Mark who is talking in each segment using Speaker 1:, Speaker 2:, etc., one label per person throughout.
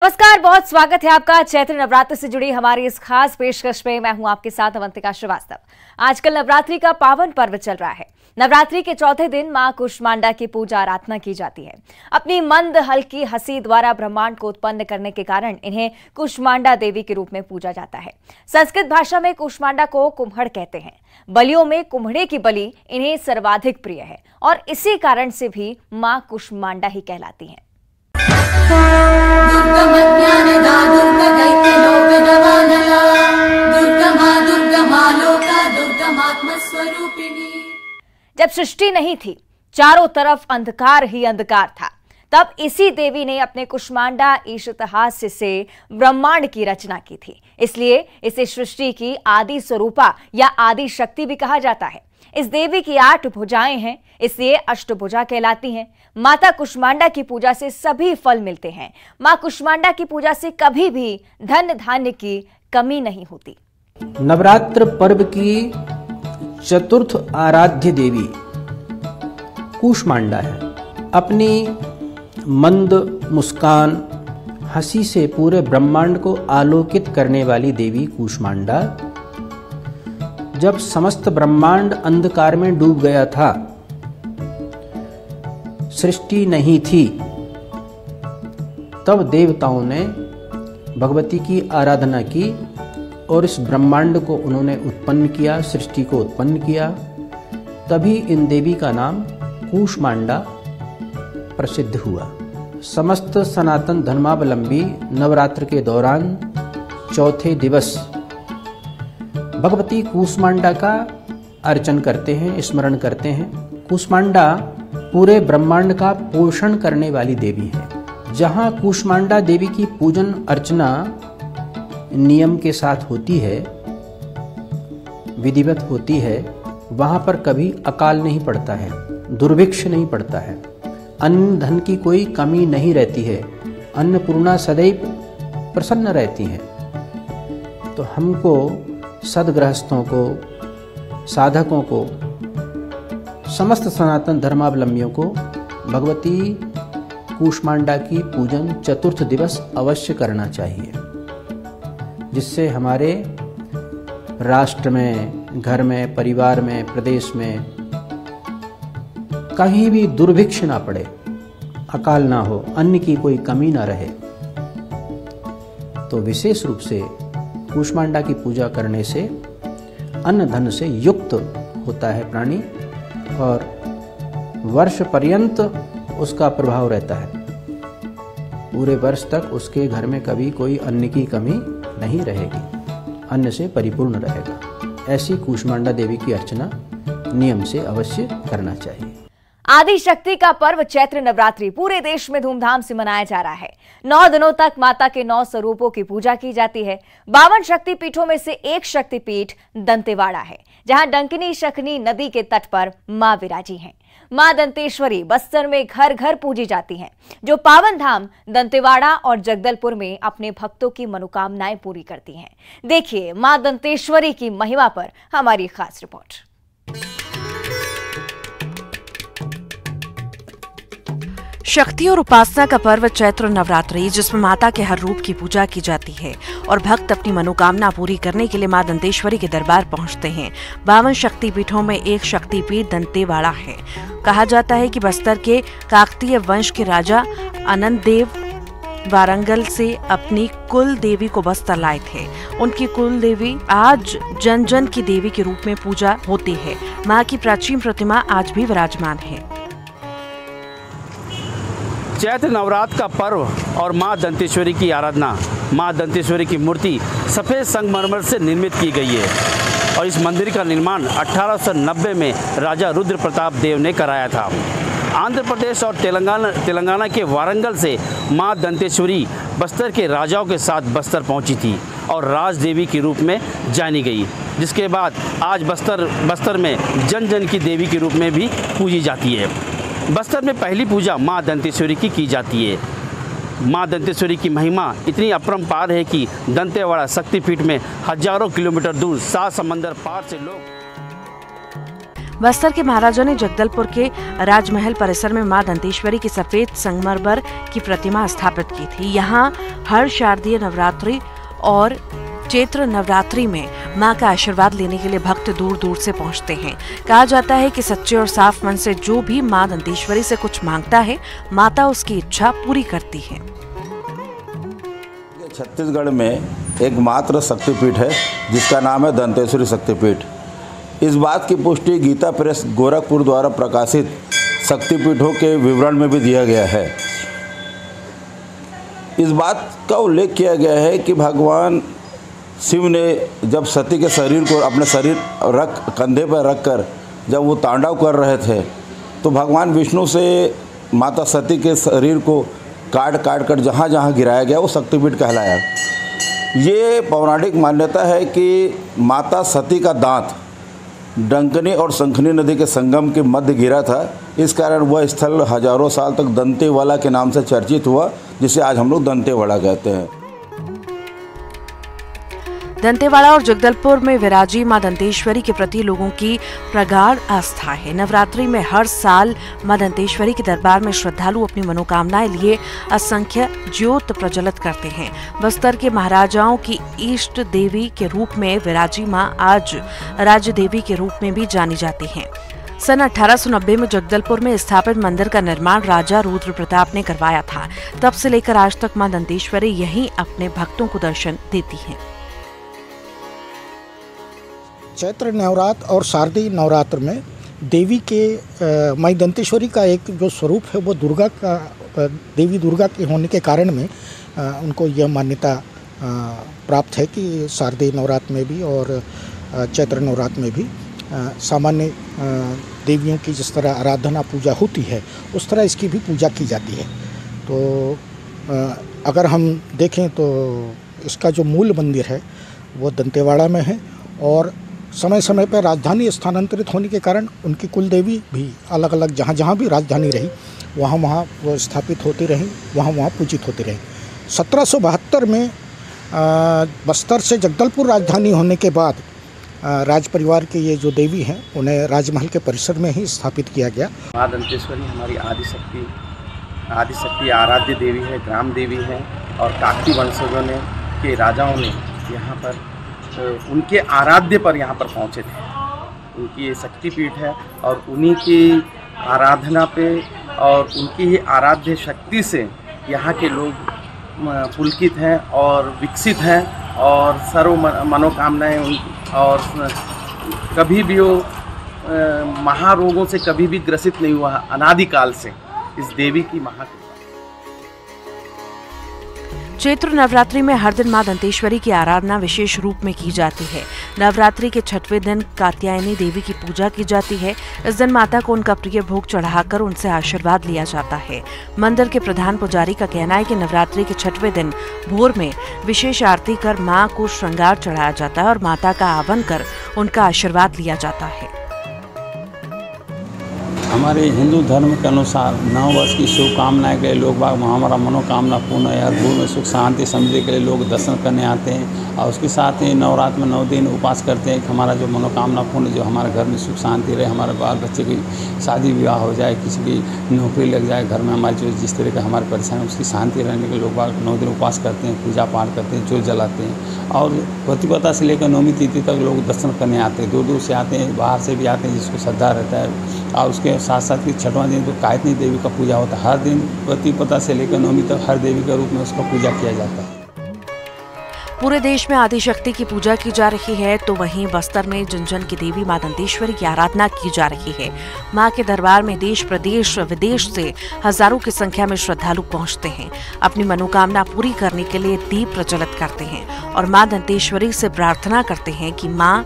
Speaker 1: नमस्कार, बहुत स्वागत है आपका चैत्र नवरात्र से जुड़ी हमारी इस खास पेशकश में। मैं हूं आपके साथ अवंतिका श्रीवास्तव। आजकल नवरात्रि का पावन पर्व चल रहा है। नवरात्रि के चौथे दिन मां कूष्मांडा की पूजा आराधना की जाती है। अपनी मंद हल्की हंसी द्वारा ब्रह्मांड को उत्पन्न करने के कारण इन्हें कूष्मांडा देवी के रूप में पूजा जाता है। संस्कृत भाषा में कूष्मांडा को कुम्हड़ कहते हैं। बलियों में कुम्हड़े की बलि इन्हें सर्वाधिक प्रिय है और इसी कारण से भी मां कूष्मांडा ही कहलाती हैं। जब सृष्टि नहीं थी, चारों तरफ अंधकार ही अंधकार था, तब इसी देवी ने अपने कूष्मांडा ईशतहास्य से ब्रह्मांड की रचना की थी। इसलिए इसे सृष्टि की आदि स्वरूपा या आदि शक्ति भी कहा जाता है। इस देवी की 8 भुजाएं हैं, इसलिए अष्टभुजा कहलाती हैं। माता कूष्मांडा की पूजा से सभी फल मिलते हैं। मां कूष्मांडा की पूजा से कभी भी धन धान्य की कमी नहीं होती।
Speaker 2: नवरात्र पर्व की चतुर्थ आराध्य देवी कूष्मांडा है। अपनी मंद मुस्कान हंसी से पूरे ब्रह्मांड को आलोकित करने वाली देवी कूष्मांडा जब समस्त ब्रह्मांड अंधकार में डूब गया था, सृष्टि नहीं थी, तब देवताओं ने भगवती की आराधना की और इस ब्रह्मांड को उन्होंने उत्पन्न किया, सृष्टि को उत्पन्न किया। तभी इन देवी का नाम कूष्मांडा प्रसिद्ध हुआ। समस्त सनातन धर्मावलंबी नवरात्र के दौरान चौथे दिवस भगवती कूष्मांडा का अर्चन करते हैं, स्मरण करते हैं। कूष्मांडा पूरे ब्रह्मांड का पोषण करने वाली देवी है। जहाँ कूष्मांडा देवी की पूजन अर्चना नियम के साथ होती है, विधिवत होती है, वहाँ पर कभी अकाल नहीं पड़ता है, दुर्भिक्ष नहीं पड़ता है, अन्न धन की कोई कमी नहीं रहती है, अन्नपूर्णा सदैव प्रसन्न रहती है। तो हमको सदगृहस्थों को, साधकों को, समस्त सनातन धर्मावलंबियों को भगवती कूष्मांडा की पूजन चतुर्थ दिवस अवश्य करना चाहिए, जिससे हमारे राष्ट्र में, घर में, परिवार में, प्रदेश में कहीं भी दुर्भिक्ष ना पड़े, अकाल ना हो, अन्न की कोई कमी ना रहे। तो विशेष रूप से कूष्मांडा की पूजा करने से अन्न धन से युक्त होता है प्राणी और वर्ष पर्यंत उसका प्रभाव रहता है। पूरे वर्ष तक उसके घर में कभी कोई अन्न की कमी नहीं रहेगी, अन्न से परिपूर्ण रहेगा। ऐसी कूष्मांडा देवी की अर्चना नियम से अवश्य करना चाहिए।
Speaker 1: आदि शक्ति का पर्व चैत्र नवरात्रि पूरे देश में धूमधाम से मनाया जा रहा है। 9 दिनों तक माता के 9 स्वरूपों की पूजा की जाती है। 52 शक्तिपीठों में से एक शक्तिपीठ दंतेवाड़ा है, जहां डंकिनी शखनी नदी के तट पर मां विराजी हैं। मां दंतेश्वरी बस्तर में घर घर पूजी जाती हैं, जो पावन धाम दंतेवाड़ा और जगदलपुर में अपने भक्तों की मनोकामनाएं पूरी करती हैं। देखिए मां दंतेश्वरी की महिमा पर हमारी खास रिपोर्ट।
Speaker 3: शक्ति और उपासना का पर्व चैत्र नवरात्रि, जिसमें माता के हर रूप की पूजा की जाती है और भक्त अपनी मनोकामना पूरी करने के लिए मां दंतेश्वरी के दरबार पहुंचते हैं। 52 शक्तिपीठों में एक शक्तिपीठ दंतेवाड़ा है। कहा जाता है कि बस्तर के काकतीय वंश के राजा अनंत देव वारंगल से अपनी कुल देवी को बस्तर लाए थे। उनकी कुल देवी आज जन जन की देवी के रूप में पूजा होती है। मां की प्राचीन प्रतिमा आज भी विराजमान है।
Speaker 4: चैत्र नवरात्र का पर्व और मां दंतेश्वरी की आराधना। मां दंतेश्वरी की मूर्ति सफ़ेद संगमरमर से निर्मित की गई है और इस मंदिर का निर्माण 1890 में राजा रुद्र प्रताप देव ने कराया था। आंध्र प्रदेश और तेलंगाना के वारंगल से मां दंतेश्वरी बस्तर के राजाओं के साथ बस्तर पहुंची थी और राज देवी के रूप में जानी गई, जिसके बाद आज बस्तर में जन जन की देवी के रूप में भी पूजी जाती है। बस्तर में पहली पूजा मां दंतेश्वरी की जाती है। मां दंतेश्वरी की महिमा इतनी अपरंपार है कि दंतेवाड़ा शक्तिपीठ में हजारों किलोमीटर दूर 7 समंदर पार से लोग
Speaker 3: बस्तर के महाराजा ने जगदलपुर के राजमहल परिसर में मां दंतेश्वरी की सफेद संगमरमर की प्रतिमा स्थापित की थी। यहाँ हर शारदीय नवरात्रि और चैत्र नवरात्रि में मां का आशीर्वाद लेने के लिए भक्त दूर दूर से पहुंचते हैं। कहा जाता है कि सच्चे और साफ मन से जो भी मां दंतेश्वरी से कुछ मांगता है, माता उसकी इच्छा पूरी करती है।
Speaker 5: छत्तीसगढ़ में एकमात्र शक्तिपीठ है जिसका नाम है दंतेश्वरी शक्तिपीठ। इस बात की पुष्टि गीता प्रेस गोरखपुर द्वारा प्रकाशित शक्तिपीठों के विवरण में भी दिया गया है। इस बात का उल्लेख किया गया है कि भगवान शिव ने जब सती के शरीर को अपने कंधे पर रखकर जब वो तांडव कर रहे थे, तो भगवान विष्णु से माता सती के शरीर को काट कर जहाँ जहाँ गिराया गया वो शक्तिपीठ कहलाया। ये पौराणिक मान्यता है कि माता सती का दांत डंकनी और शंखनी नदी के संगम के मध्य गिरा था। इस कारण वह स्थल हजारों साल तक दंतेवाड़ा के नाम से चर्चित हुआ, जिसे आज हम लोग दंतेवाड़ा कहते हैं।
Speaker 3: दंतेवाड़ा और जगदलपुर में विराजी मां दंतेश्वरी के प्रति लोगों की प्रगाढ़ आस्था है। नवरात्रि में हर साल मां दंतेश्वरी के दरबार में श्रद्धालु अपनी मनोकामनाएं लिए असंख्य ज्योत प्रज्वलित करते हैं। बस्तर के महाराजाओं की इष्ट देवी के रूप में विराजी मां आज राज्य देवी के रूप में भी जानी जाती हैं। सन 1890 में जगदलपुर में स्थापित मंदिर का निर्माण राजा रुद्र प्रताप ने करवाया था। तब से लेकर आज तक मां दंतेश्वरी यहीं अपने भक्तों को दर्शन देती हैं।
Speaker 6: चैत्र नवरात्र और शारदीय नवरात्र में देवी के माई दंतेश्वरी का एक जो स्वरूप है वो दुर्गा का, देवी दुर्गा के होने के कारण में उनको यह मान्यता प्राप्त है कि शारदीय नवरात्र में भी और चैत्र नवरात्र में भी सामान्य देवियों की जिस तरह आराधना पूजा होती है उस तरह इसकी भी पूजा की जाती है। तो अगर हम देखें तो इसका जो मूल मंदिर है वो दंतेवाड़ा में है और समय समय पर राजधानी स्थानांतरित होने के कारण उनकी कुल देवी भी अलग अलग जहाँ भी राजधानी रही वहाँ वो स्थापित होती रहीं, वहाँ पूजित होती रहीं। 1772 में बस्तर से जगदलपुर राजधानी होने के बाद राज परिवार के ये जो देवी हैं उन्हें राजमहल के परिसर में ही स्थापित किया गया।
Speaker 4: माँ दंतेश्वरी हमारी आदिशक्ति आराध्य देवी है, ग्राम देवी है और काकती वंशजों ने के राजाओं ने यहाँ पर उनके आराध्य पर यहाँ पर पहुँचे थे। उनकी ये शक्तिपीठ है और उन्हीं की आराधना पे और उनकी ही आराध्य शक्ति से यहाँ के लोग पुलकित हैं और विकसित हैं और सर्व मनोकामनाएं और कभी भी वो महारोगों से कभी भी ग्रसित नहीं हुआ अनादिकाल से इस देवी की महाकृपा।
Speaker 3: चैत्र नवरात्रि में हर दिन मां दंतेश्वरी की आराधना विशेष रूप में की जाती है। नवरात्रि के 6वें दिन कात्यायनी देवी की पूजा की जाती है। इस दिन माता को उनका प्रिय भोग चढ़ाकर उनसे आशीर्वाद लिया जाता है। मंदिर के प्रधान पुजारी का कहना है कि नवरात्रि के 6वें दिन भोर में विशेष आरती कर मां को श्रृंगार चढ़ाया जाता है और माता का आवाहन कर उनका आशीर्वाद लिया जाता है।
Speaker 7: हमारे हिंदू धर्म के अनुसार नव वर्ष की शुभकामनाएं के लिए लोग बाग हमारा मनोकामना पूर्ण है, घर में सुख शांति समझने के लिए लोग दर्शन करने आते हैं और उसके साथ ही नवरात्र में 9 दिन उपवास करते हैं कि हमारा जो मनोकामना पूर्ण, जो हमारे घर में सुख शांति रहे, हमारे बाल बच्चे की शादी विवाह हो जाए, किसी की नौकरी लग जाए, घर में हमारी जो जिस तरह का हमारे परेशानी उसकी शांति रहने के लिए लोग बाग 9 दिन उपवास करते हैं, पूजा पाठ करते हैं, ज्योत जलाते हैं और प्रतिपदा से लेकर 9वीं तिथि तक लोग दर्शन करने आते हैं। दूर दूर से आते हैं, बाहर से भी आते हैं जिसको श्रद्धा रहता है। और उसके साथ साथ कि 6वां दिन तो कात्यायनी देवी का पूजा होता है। हर दिन प्रतिपदा से लेकर 9वीं तक हर देवी के रूप में उसका पूजा किया जाता है।
Speaker 3: पूरे देश में आदिशक्ति की पूजा की जा रही है तो वहीं बस्तर में जन जन की देवी मां दंतेश्वरी की आराधना की जा रही है। मां के दरबार में देश प्रदेश विदेश से हजारों की संख्या में श्रद्धालु पहुंचते हैं, अपनी मनोकामना पूरी करने के लिए दीप प्रज्वलित करते हैं और मां दंतेश्वरी से प्रार्थना करते हैं कि मां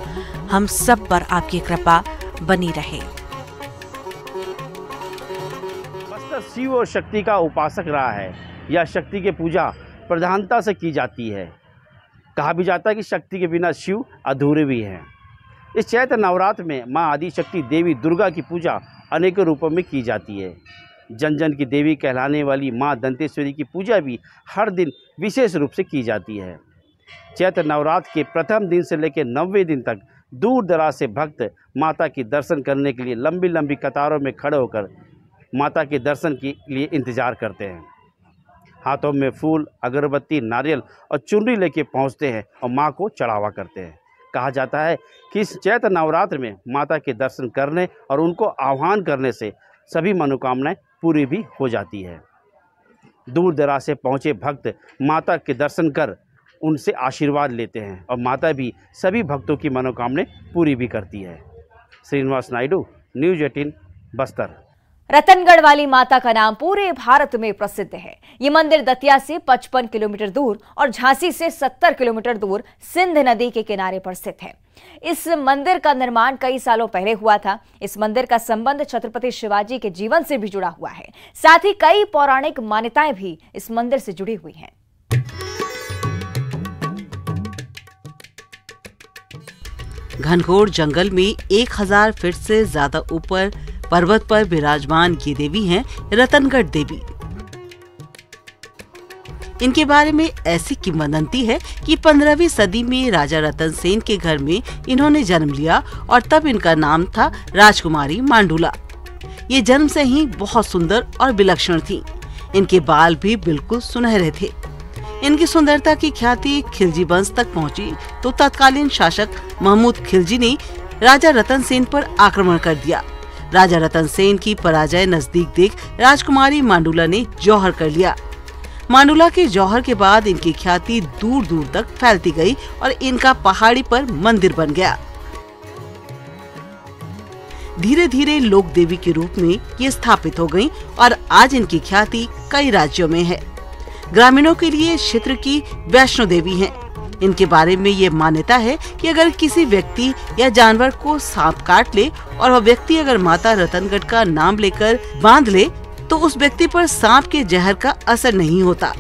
Speaker 3: हम सब पर आपकी कृपा बनी रहे।
Speaker 4: बस्तर शिव और शक्ति का उपासक रहा है। यह शक्ति की पूजा प्रधानता से की जाती है। कहा भी जाता है कि शक्ति के बिना शिव अधूरे भी हैं। इस चैत्र नवरात्र में मां आदिशक्ति देवी दुर्गा की पूजा अनेकों रूपों में की जाती है। जन जन की देवी कहलाने वाली मां दंतेश्वरी की पूजा भी हर दिन विशेष रूप से की जाती है। चैत्र नवरात्र के प्रथम दिन से लेकर 9वें दिन तक दूर दराज से भक्त माता की दर्शन करने के लिए लंबी लंबी कतारों में खड़े होकर माता के दर्शन के लिए इंतज़ार करते हैं। हाथों में फूल, अगरबत्ती, नारियल और चुनरी लेके पहुंचते हैं और माँ को चढ़ावा करते हैं। कहा जाता है कि इस चैत्र नवरात्र में माता के दर्शन करने और उनको आह्वान करने से सभी मनोकामनाएं पूरी भी हो जाती है। दूर दराज से पहुँचे भक्त माता के दर्शन कर उनसे आशीर्वाद लेते हैं और माता भी सभी भक्तों की मनोकामनाएं पूरी भी करती है। श्रीनिवास नायडू, न्यूज़ 18 बस्तर।
Speaker 1: रतनगढ़ वाली माता का नाम पूरे भारत में प्रसिद्ध है। ये मंदिर दतिया से 55 किलोमीटर दूर और झांसी से 70 किलोमीटर दूर सिंध नदी के किनारे पर स्थित है। इस मंदिर का निर्माण कई सालों पहले हुआ था। इस मंदिर का संबंध छत्रपति शिवाजी के जीवन से भी जुड़ा हुआ है। साथ ही कई पौराणिक मान्यताएं भी इस मंदिर से जुड़ी हुई हैं।
Speaker 3: घनघोर जंगल में 1000 फीट से ज्यादा ऊपर पर्वत पर विराजमान ये देवी हैं रतनगढ़ देवी। इनके बारे में ऐसी किंवदंती है कि 15वीं सदी में राजा रतन सेन के घर में इन्होंने जन्म लिया और तब इनका नाम था राजकुमारी मांडुला। ये जन्म से ही बहुत सुंदर और विलक्षण थी। इनके बाल भी बिल्कुल सुनहरे थे। इनकी सुंदरता की ख्याति खिलजी वंश तक पहुंची तो तत्कालीन शासक महमूद खिलजी ने राजा रतन सेन पर आक्रमण कर दिया। राजा रतन सेन की पराजय नजदीक देख राजकुमारी मांडुला ने जौहर कर लिया। मांडुला के जौहर के बाद इनकी ख्याति दूर दूर तक फैलती गई और इनका पहाड़ी पर मंदिर बन गया। धीरे धीरे लोक देवी के रूप में ये स्थापित हो गयी और आज इनकी ख्याति कई राज्यों में है। ग्रामीणों के लिए क्षेत्र की वैष्णो देवी हैं। इनके बारे में ये मान्यता है कि अगर किसी व्यक्ति या जानवर को सांप काट ले और वह व्यक्ति अगर माता रतनगढ़ का नाम लेकर बांध ले तो उस व्यक्ति पर सांप के जहर का असर नहीं होता।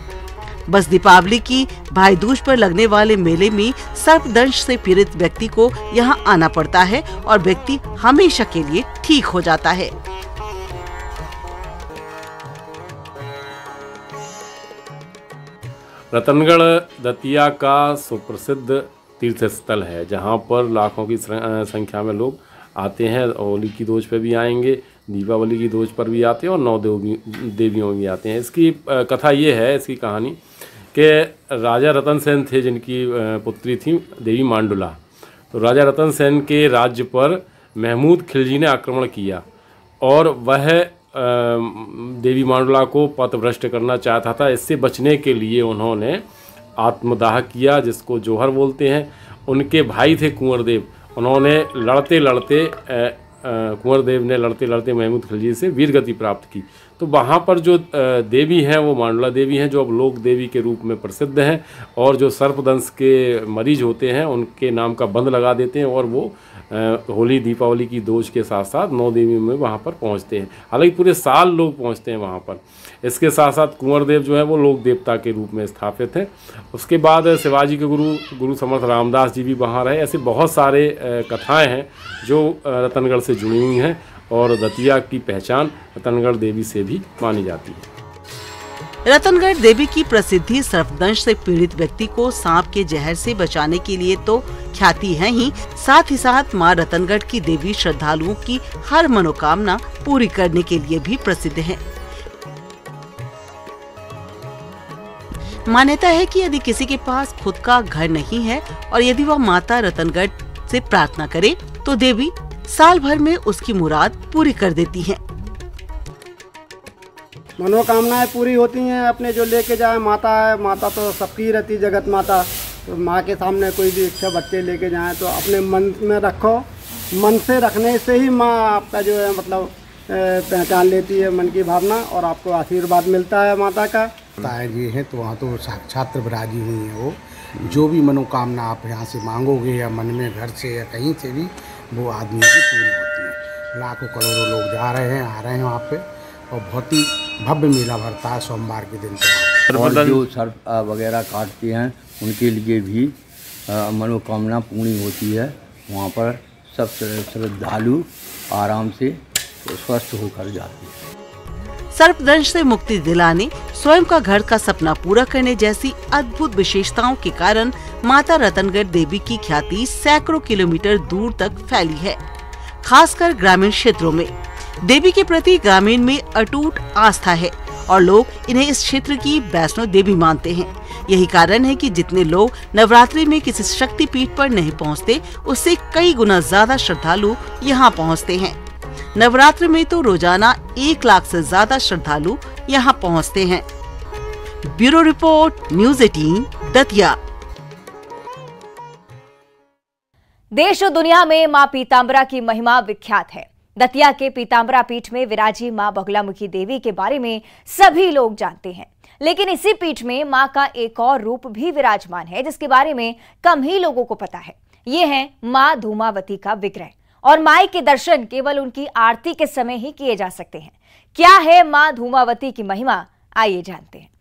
Speaker 3: बस दीपावली की भाई दूज पर लगने वाले मेले में सर्पदंश से पीड़ित व्यक्ति को यहाँ आना पड़ता है और व्यक्ति हमेशा के लिए ठीक हो जाता है।
Speaker 8: रतनगढ़ दतिया का सुप्रसिद्ध तीर्थ स्थल है, जहाँ पर लाखों की संख्या में लोग आते हैं। होली की दोज पे भी आएंगे, दीपावली की दोज पर भी आते हैं और 9 देवियों भी आते हैं। इसकी कथा ये है, इसकी कहानी कि राजा रतन सेन थे जिनकी पुत्री थी देवी मांडुला। तो राजा रतन सेन के राज्य पर महमूद खिलजी ने आक्रमण किया और वह देवी मांडुला को पथभ्रष्ट करना चाहता था। इससे बचने के लिए उन्होंने आत्मदाह किया, जिसको जौहर बोलते हैं। उनके भाई थे कुंवर देव, उन्होंने कुंवर देव ने लड़ते लड़ते महमूद खिलजी से वीरगति प्राप्त की। तो वहाँ पर जो देवी हैं वो मांडुला देवी हैं, जो अब लोक देवी के रूप में प्रसिद्ध हैं और जो सर्पदंश के मरीज होते हैं उनके नाम का बंद लगा देते हैं और वो होली दीपावली की दोज के साथ साथ 9 देवियों में वहाँ पर पहुँचते हैं। हालांकि पूरे साल लोग पहुँचते हैं वहाँ पर। इसके साथ साथ कुंवर देव जो है वो लोक देवता के रूप में स्थापित हैं। उसके बाद शिवाजी के गुरु समर्थ रामदास जी भी वहाँ रहे। ऐसे बहुत सारे कथाएं हैं जो रतनगढ़ से जुड़ी हुई हैं और दतिया की पहचान रतनगढ़ देवी से भी मानी जाती है।
Speaker 3: रतनगढ़ देवी की प्रसिद्धि सर्पदंश से पीड़ित व्यक्ति को सांप के जहर से बचाने के लिए तो ख्याति है ही, साथ ही साथ मां रतनगढ़ की देवी श्रद्धालुओं की हर मनोकामना पूरी करने के लिए भी प्रसिद्ध है। मान्यता है कि यदि किसी के पास खुद का घर नहीं है और यदि वह माता रतनगढ़ से प्रार्थना करे तो देवी साल भर में उसकी मुराद पूरी कर देती हैं।
Speaker 9: मनोकामनाएं पूरी होती हैं। अपने जो लेके जाए माता है, माता तो सबकी रहती जगत माता। तो माँ के सामने कोई भी इच्छा बच्चे लेके जाएं तो अपने मन में रखो। मन से रखने से ही माँ आपका जो है मतलब पहचान लेती है मन की भावना और आपको आशीर्वाद मिलता है माता का।
Speaker 6: ये है तो वहाँ तो साक्षात विराजी हुई हैं। वो जो भी मनोकामना आप यहाँ से मांगोगे या मन में घर से या कहीं से भी, वो आदमी की पूरी होती है। लाखों करोड़ों लोग जा रहे हैं, आ रहे हैं वहाँ पे और बहुत ही भव्य मेला भरता है सोमवार के दिन।
Speaker 10: और जो सर्प वगैरह काटते हैं उनके लिए भी मनोकामना पूरी होती है। वहाँ पर सब श्रद्धालु आराम से स्वस्थ होकर जाते हैं।
Speaker 11: सर्पदंश से मुक्ति दिलाने, स्वयं का घर का सपना पूरा करने जैसी अद्भुत विशेषताओं के कारण माता रतनगढ़ देवी की ख्याति सैकड़ों किलोमीटर दूर तक फैली है। खासकर ग्रामीण क्षेत्रों में देवी के प्रति ग्रामीण में अटूट आस्था है और लोग इन्हें इस क्षेत्र की वैष्णो देवी मानते हैं। यही कारण है कि जितने लोग नवरात्रि में किसी शक्ति पीठ पर नहीं पहुंचते, उससे कई गुना ज्यादा श्रद्धालु यहां पहुंचते हैं। नवरात्र में तो रोजाना 1 लाख से ज्यादा श्रद्धालु यहां पहुंचते हैं। Bureau report, news 18, Datia.
Speaker 1: देश और दुनिया में मां पीताम्बरा की महिमा विख्यात है। दतिया के पीताम्बरा पीठ में विराजी मां बगलामुखी देवी के बारे में सभी लोग जानते हैं, लेकिन इसी पीठ में मां का एक और रूप भी विराजमान है जिसके बारे में कम ही लोगों को पता है। ये है मां धूमावती का विग्रह और माई के दर्शन केवल उनकी आरती के समय ही किए जा सकते हैं। क्या है मां धूमावती की महिमा, आइए जानते हैं।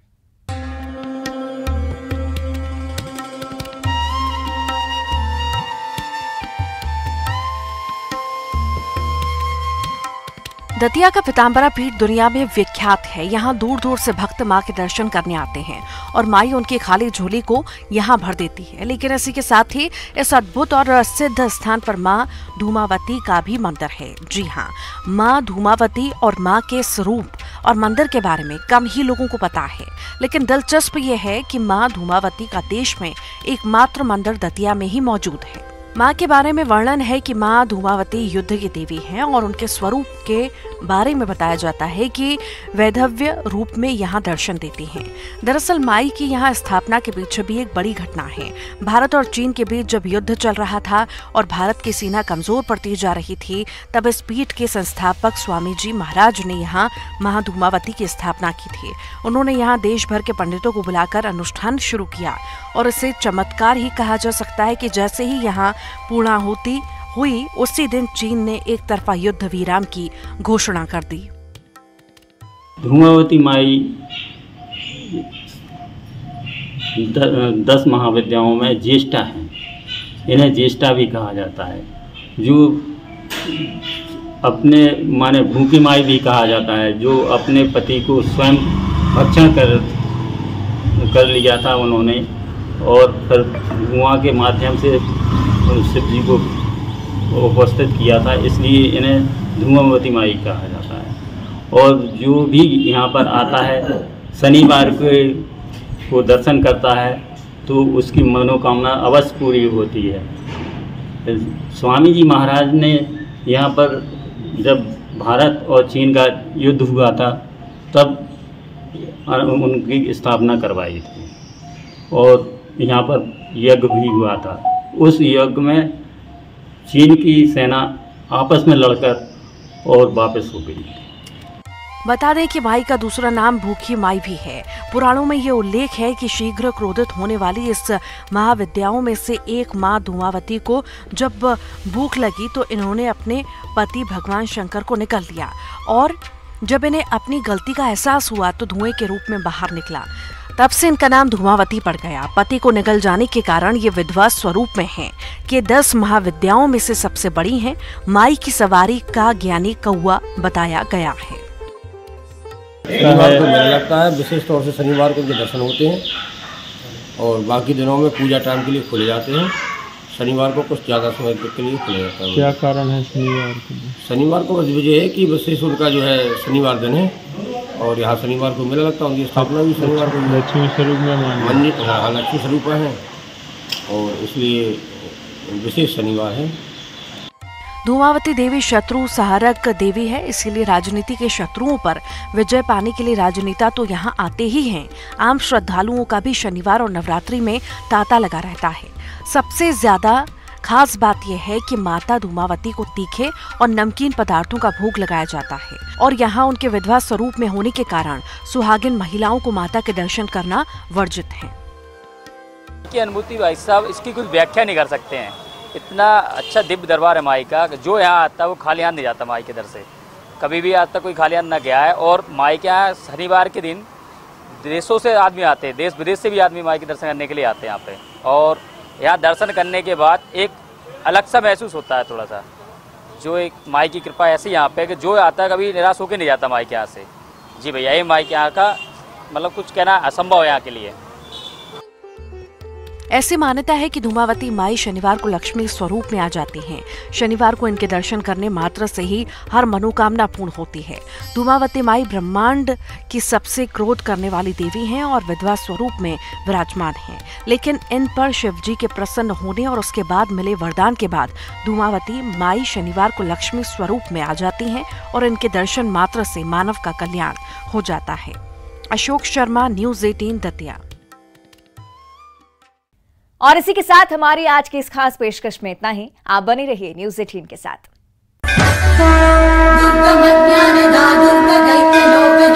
Speaker 3: दतिया का पीताम्बरा पीठ दुनिया में विख्यात है। यहाँ दूर दूर से भक्त माँ के दर्शन करने आते हैं और माई उनकी खाली झोली को यहाँ भर देती है। लेकिन इसी के साथ ही इस अद्भुत और सिद्ध स्थान पर माँ धूमावती का भी मंदिर है। जी हाँ, माँ धूमावती और माँ के स्वरूप और मंदिर के बारे में कम ही लोगों को पता है, लेकिन दिलचस्प ये है कि माँ धूमावती का देश में एकमात्र मंदिर दतिया में ही मौजूद है। माँ के बारे में वर्णन है कि माँ धूमावती युद्ध की देवी हैं और उनके स्वरूप के बारे में बताया जाता है कि वैधव्य रूप में यहाँ दर्शन देती हैं। दरअसल माई की यहाँ स्थापना के पीछे भी एक बड़ी घटना है। भारत और चीन के बीच जब युद्ध चल रहा था और भारत की सेना कमजोर पड़ती जा रही थी, तब इस पीठ के संस्थापक स्वामी जी महाराज ने यहाँ माँ धूमावती की स्थापना की थी। उन्होंने यहाँ देश भर के पंडितों को बुलाकर अनुष्ठान शुरू किया और इसे चमत्कार ही कहा जा सकता है कि जैसे ही यहाँ पूर्णाहुति हुई, उसी दिन चीन ने एक तरफा युद्ध विराम की घोषणा कर दी।
Speaker 12: धूमावती माई 10 महाविद्याओं में ज्येष्ठा है। इन्हें ज्येष्ठा भी कहा जाता है। जो अपने माने भूखी माई भी कहा जाता है, जो अपने पति को स्वयं भक्षण कर लिया था उन्होंने, और फिर धुआं के माध्यम से शिव जी को उपस्थित किया था, इसलिए इन्हें धूमावती माई कहा जाता है। और जो भी यहाँ पर आता है, शनिवार को दर्शन करता है तो उसकी मनोकामना अवश्य पूरी होती है। स्वामी जी महाराज ने यहाँ पर जब भारत और चीन का युद्ध हुआ था, तब उनकी स्थापना करवाई थी और यहाँ पर यज्ञ भी हुआ था। उस यज्ञ में चीन की सेना आपस में लड़कर और वापस हो गई।
Speaker 3: बता दें कि माई का दूसरा नाम भूखी माई भी है। पुराणों में ये उल्लेख है कि शीघ्र क्रोधित होने वाली इस महाविद्याओं में से एक माँ धूमावती को जब भूख लगी तो इन्होंने अपने पति भगवान शंकर को निगल लिया और जब इन्हें अपनी गलती का एहसास हुआ तो धुएं के रूप में बाहर निकला। तब से इनका नाम धूमावती पड़ गया। पति को निगल जाने के कारण ये विधवा स्वरूप में है कि 10 महाविद्याओं में से सबसे बड़ी है। माई की सवारी का ज्ञानी कौआ बताया गया है।
Speaker 13: शनिवार को मेला लगता है, विशेष तौर से शनिवार को उनके दर्शन होते हैं और बाकी दिनों में पूजा टाइम के लिए खुले जाते हैं। शनिवार को कुछ ज़्यादा समय के लिए खुले जाता है।
Speaker 14: क्या कारण है शनिवार को?
Speaker 13: शनिवार को बस वजह है कि विशेष उनका जो है शनिवार दिन है और यहाँ शनिवार को मेला लगता है। उनकी स्थापना भी शनिवार को
Speaker 14: लक्ष्मी स्वरूप में
Speaker 13: मंदिर, हाँ लक्ष्मी स्वरूप है और इसलिए विशेष शनिवार है।
Speaker 3: धूमावती देवी शत्रु सहारक देवी है, इसीलिए राजनीति के शत्रुओं पर विजय पाने के लिए राजनेता तो यहाँ आते ही हैं। आम श्रद्धालुओं का भी शनिवार और नवरात्रि में तांता लगा रहता है। सबसे ज्यादा खास बात यह है कि माता धूमावती को तीखे और नमकीन पदार्थों का भोग लगाया जाता है और यहाँ उनके विधवा स्वरूप में होने के कारण सुहागिन महिलाओं को माता के दर्शन करना वर्जित है।
Speaker 15: की अनुभूति भाई साहब, इसकी कुछ व्याख्या नहीं कर सकते हैं। इतना अच्छा दिव्य दरबार है माई का, जो यहाँ आता है वो खाली हाथ नहीं जाता माई के दर से। कभी भी आज तक कोई खाली हाथ न गया है। और माई के यहाँ शनिवार के दिन देशों से आदमी आते हैं, देश विदेश से भी आदमी माई के दर्शन करने के लिए आते हैं यहाँ पे। और यहाँ दर्शन करने के बाद एक अलग सा महसूस होता है थोड़ा सा, जो एक माई की कृपा ऐसी यहाँ पे कि जो आता है कभी निराश होकर नहीं जाता माई के यहाँ से। जी भैया, ये माई के यहाँ का मतलब कुछ कहना असंभव है यहाँ के लिए।
Speaker 3: ऐसी मान्यता है कि धूमावती माई शनिवार को लक्ष्मी स्वरूप में आ जाती हैं। शनिवार को इनके दर्शन करने मात्र से ही हर मनोकामना पूर्ण होती है। धूमावती माई ब्रह्मांड की सबसे क्रोध करने वाली देवी हैं और विधवा स्वरूप में विराजमान हैं। लेकिन इन पर शिव जी के प्रसन्न होने और उसके बाद मिले वरदान के बाद धूमावती माई शनिवार को लक्ष्मी स्वरूप में आ जाती हैं और इनके दर्शन मात्र से मानव का कल्याण हो जाता है। अशोक शर्मा, न्यूज़ 18 दतिया।
Speaker 1: और इसी के साथ हमारी आज की इस खास पेशकश में इतना ही। आप बने रहिए न्यूज़ 18 के साथ।